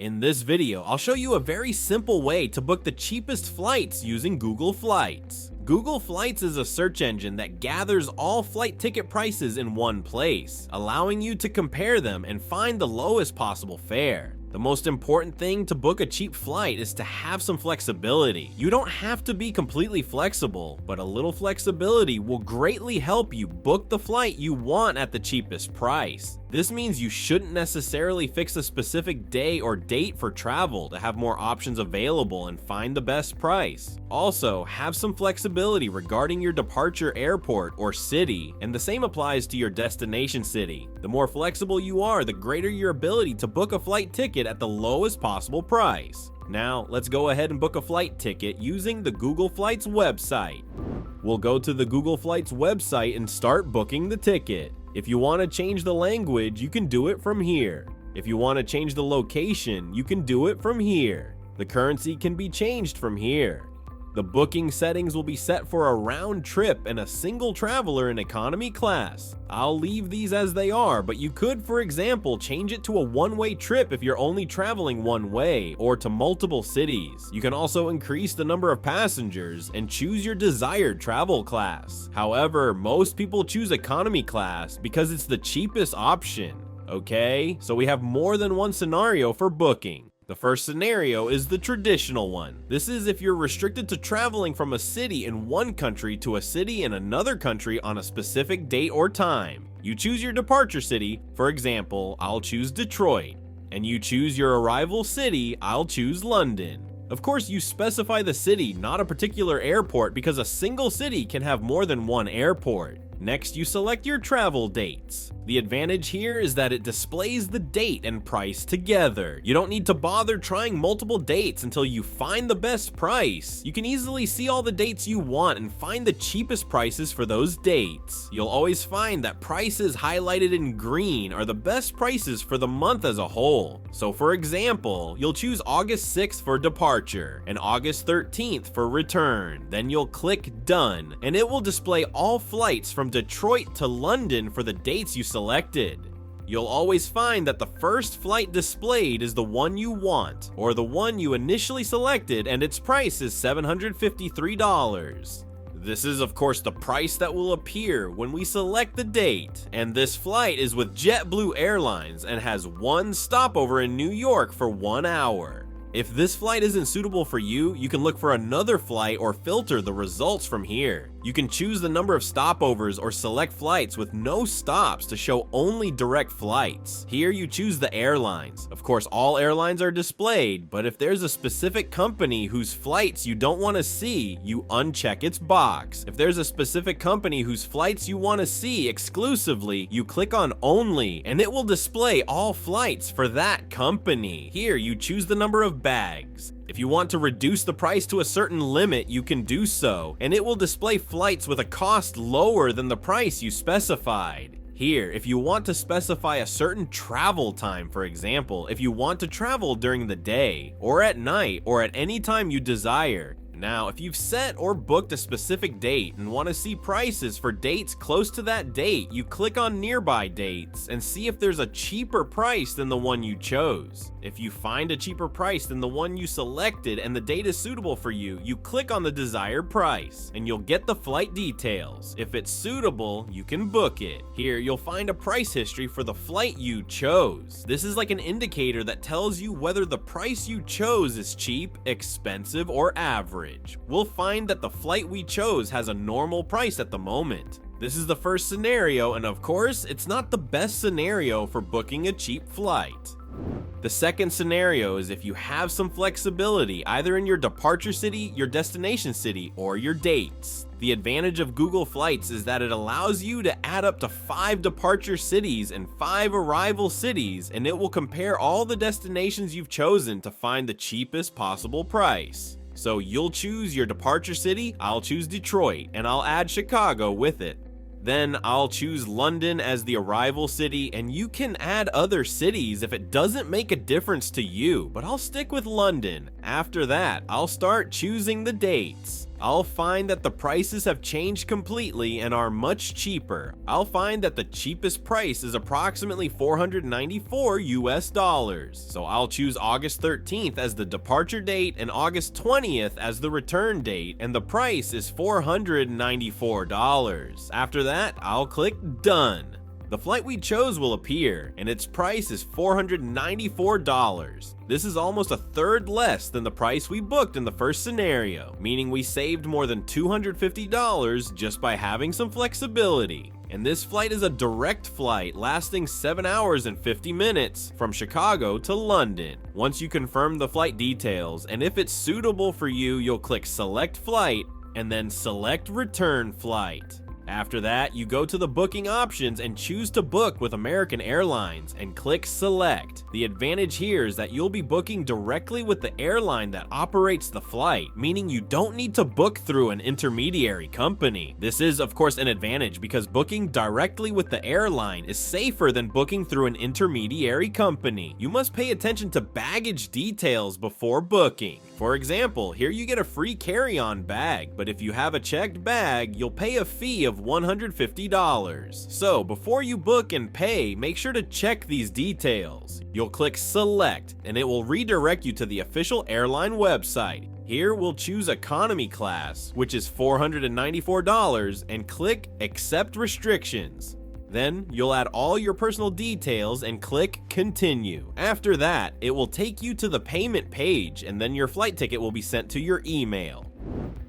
In this video, I'll show you a very simple way to book the cheapest flights using Google Flights. Google Flights is a search engine that gathers all flight ticket prices in one place, allowing you to compare them and find the lowest possible fare. The most important thing to book a cheap flight is to have some flexibility. You don't have to be completely flexible, but a little flexibility will greatly help you book the flight you want at the cheapest price. This means you shouldn't necessarily fix a specific day or date for travel to have more options available and find the best price. Also, have some flexibility regarding your departure airport or city, and the same applies to your destination city. The more flexible you are, the greater your ability to book a flight ticket at the lowest possible price. Now, let's go ahead and book a flight ticket using the Google Flights website. We'll go to the Google Flights website and start booking the ticket. If you want to change the language, you can do it from here. If you want to change the location, you can do it from here. The currency can be changed from here. The booking settings will be set for a round trip and a single traveler in economy class. I'll leave these as they are, but you could, for example, change it to a one-way trip if you're only traveling one way, or to multiple cities. You can also increase the number of passengers and choose your desired travel class. However, most people choose economy class because it's the cheapest option. Okay, so we have more than one scenario for booking. The first scenario is the traditional one. This is if you're restricted to traveling from a city in one country to a city in another country on a specific date or time. You choose your departure city, for example, I'll choose Detroit, and you choose your arrival city, I'll choose London. Of course, you specify the city, not a particular airport, because a single city can have more than one airport. Next, you select your travel dates. The advantage here is that it displays the date and price together. You don't need to bother trying multiple dates until you find the best price. You can easily see all the dates you want and find the cheapest prices for those dates. You'll always find that prices highlighted in green are the best prices for the month as a whole. So for example, you'll choose August 6th for departure and August 13th for return. Then you'll click Done, and it will display all flights from Detroit to London for the dates you selected. You'll always find that the first flight displayed is the one you want, or the one you initially selected, and its price is $753. This is of course the price that will appear when we select the date, and this flight is with JetBlue Airlines and has one stopover in New York for 1 hour. If this flight isn't suitable for you, you can look for another flight or filter the results from here. You can choose the number of stopovers or select flights with no stops to show only direct flights. Here you choose the airlines. Of course, all airlines are displayed, but if there's a specific company whose flights you don't want to see, you uncheck its box. If there's a specific company whose flights you want to see exclusively, you click on Only, and it will display all flights for that company. Here you choose the number of bags. If you want to reduce the price to a certain limit, you can do so, and it will display flights with a cost lower than the price you specified. Here, if you want to specify a certain travel time, for example, if you want to travel during the day, or at night, or at any time you desire. Now, if you've set or booked a specific date and want to see prices for dates close to that date, you click on nearby dates and see if there's a cheaper price than the one you chose. If you find a cheaper price than the one you selected and the date is suitable for you, you click on the desired price and you'll get the flight details. If it's suitable, you can book it. Here, you'll find a price history for the flight you chose. This is like an indicator that tells you whether the price you chose is cheap, expensive, or average. We'll find that the flight we chose has a normal price at the moment. This is the first scenario, and of course, it's not the best scenario for booking a cheap flight. The second scenario is if you have some flexibility either in your departure city, your destination city, or your dates. The advantage of Google Flights is that it allows you to add up to 5 departure cities and 5 arrival cities, and it will compare all the destinations you've chosen to find the cheapest possible price. So you'll choose your departure city, I'll choose Detroit, and I'll add Chicago with it. Then I'll choose London as the arrival city, and you can add other cities if it doesn't make a difference to you, but I'll stick with London. After that, I'll start choosing the dates. I'll find that the prices have changed completely and are much cheaper. I'll find that the cheapest price is approximately $494 US. So I'll choose August 13th as the departure date and August 20th as the return date, and the price is $494. After that, I'll click Done. The flight we chose will appear, and its price is $494. This is almost a third less than the price we booked in the first scenario, meaning we saved more than $250 just by having some flexibility. And this flight is a direct flight lasting 7 hours and 50 minutes from Chicago to London. Once you confirm the flight details, and if it's suitable for you, you'll click Select Flight and then Select Return Flight. After that, you go to the booking options and choose to book with American Airlines and click Select. The advantage here is that you'll be booking directly with the airline that operates the flight, meaning you don't need to book through an intermediary company. This is, of course, an advantage because booking directly with the airline is safer than booking through an intermediary company. You must pay attention to baggage details before booking. For example, here you get a free carry-on bag, but if you have a checked bag, you'll pay a fee of $150. So before you book and pay, make sure to check these details. You'll click Select, and it will redirect you to the official airline website. Here we'll choose economy class, which is $494, and click Accept Restrictions. Then you'll add all your personal details and click Continue. After that, it will take you to the payment page, and then your flight ticket will be sent to your email.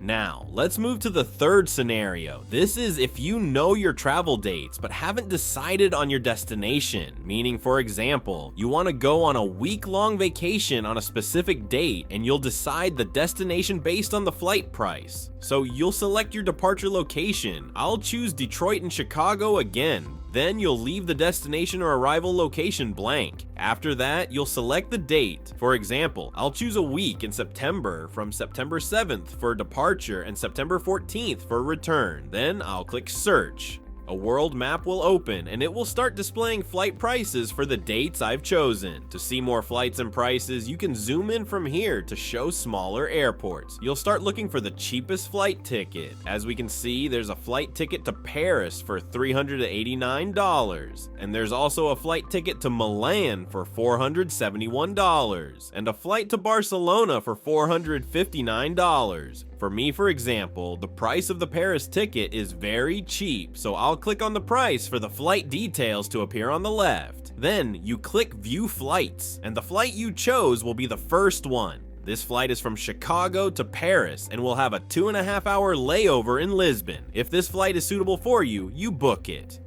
Now, let's move to the third scenario. This is if you know your travel dates but haven't decided on your destination. Meaning, for example, you want to go on a week-long vacation on a specific date and you'll decide the destination based on the flight price. So you'll select your departure location. I'll choose Detroit and Chicago again. Then you'll leave the destination or arrival location blank. After that, you'll select the date. For example, I'll choose a week in September from September 7th for departure and September 14th for return. Then I'll click Search. A world map will open and it will start displaying flight prices for the dates I've chosen. To see more flights and prices, you can zoom in from here to show smaller airports. You'll start looking for the cheapest flight ticket. As we can see, there's a flight ticket to Paris for $389, and there's also a flight ticket to Milan for $471, and a flight to Barcelona for $459. For me, for example, the price of the Paris ticket is very cheap, so I'll click on the price for the flight details to appear on the left. Then you click View Flights, and the flight you chose will be the first one. This flight is from Chicago to Paris and will have a 2.5-hour layover in Lisbon. If this flight is suitable for you, you book it.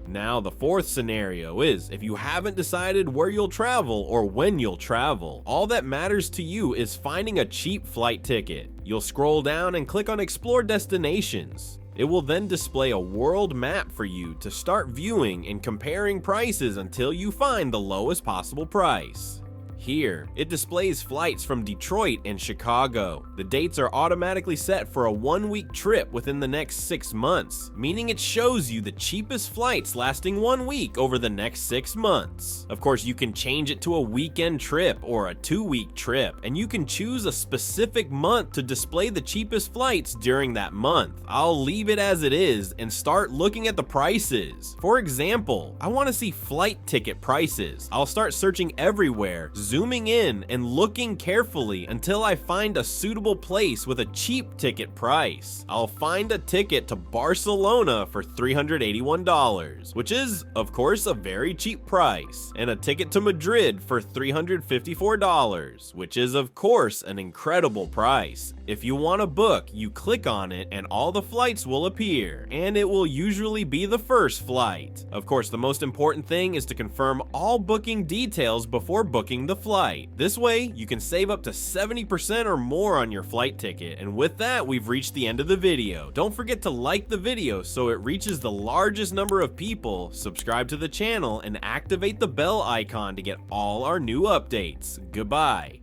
Now, the fourth scenario is if you haven't decided where you'll travel or when you'll travel. All that matters to you is finding a cheap flight ticket. You'll scroll down and click on Explore Destinations. It will then display a world map for you to start viewing and comparing prices until you find the lowest possible price. Here, it displays flights from Detroit and Chicago. The dates are automatically set for a 1-week trip within the next 6 months, meaning it shows you the cheapest flights lasting 1 week over the next 6 months. Of course, you can change it to a weekend trip or a 2-week trip, and you can choose a specific month to display the cheapest flights during that month. I'll leave it as it is and start looking at the prices. For example, I want to see flight ticket prices. I'll start searching everywhere, zooming in and looking carefully until I find a suitable place with a cheap ticket price. I'll find a ticket to Barcelona for $381, which is, of course, a very cheap price, and a ticket to Madrid for $354, which is, of course, an incredible price. If you want to book, you click on it and all the flights will appear, and it will usually be the first flight. Of course, the most important thing is to confirm all booking details before booking the flight. This way, you can save up to 70% or more on your flight ticket. And with that, we've reached the end of the video. Don't forget to like the video so it reaches the largest number of people, subscribe to the channel, and activate the bell icon to get all our new updates. Goodbye.